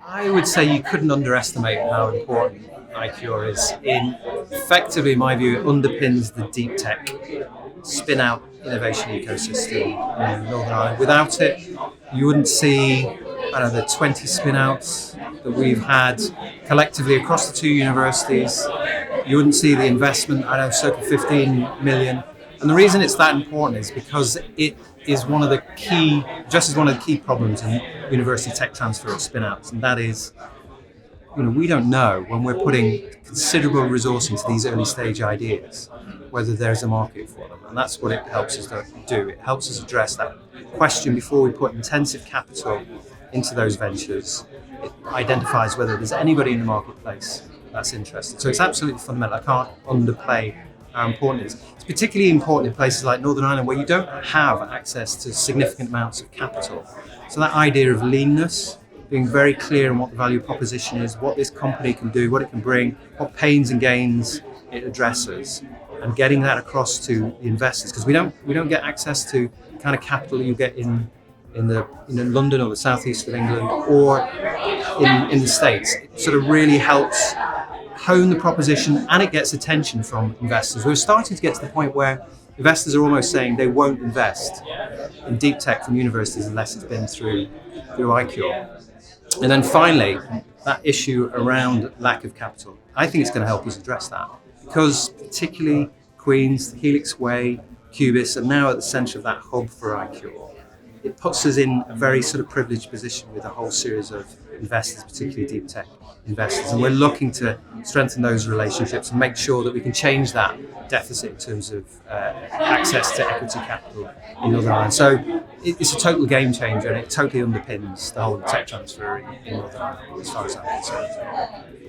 I would say you couldn't underestimate how important ICURe is. Effectively, in my view, it underpins the deep tech spin-out innovation ecosystem in Northern Ireland. Without it, you wouldn't see, I don't know, the 20 spin-outs that we've had collectively across the two universities. You wouldn't see the investment, I don't know, circa 15 million. And the reason it's that important is because it is one of the key, just as one of the key problems in university tech transfer or spin-outs, and that is, we don't know when we're putting considerable resource into these early stage ideas whether there's a market for them, and that's what it helps us do. It helps us address that question before we put intensive capital into those ventures. It identifies whether there's anybody in the marketplace that's interested. So it's absolutely fundamental. I can't underplay how important it is. It's particularly important in places like Northern Ireland where you don't have access to significant amounts of capital. So that idea of leanness, being very clear on what the value proposition is, what this company can do, what it can bring, what pains and gains it addresses, and getting that across to the investors, because we don't get access to the kind of capital you get in London or the southeast of England or in the States. It sort of really helps hone the proposition, and it gets attention from investors. We're starting to get to the point where investors are almost saying they won't invest in deep tech from universities unless it's been through ICURe. And then finally, that issue around lack of capital. I think it's going to help us address that, because particularly Queen's, Helix Way, QUBIS are now at the centre of that hub for ICURe. It puts us in a very sort of privileged position with a whole series of investors, particularly deep tech investors, and we're looking to strengthen those relationships and make sure that we can change that deficit in terms of access to equity capital in Northern Ireland. So it's a total game changer, and it totally underpins the whole tech transfer in Northern Ireland as far as I'm concerned.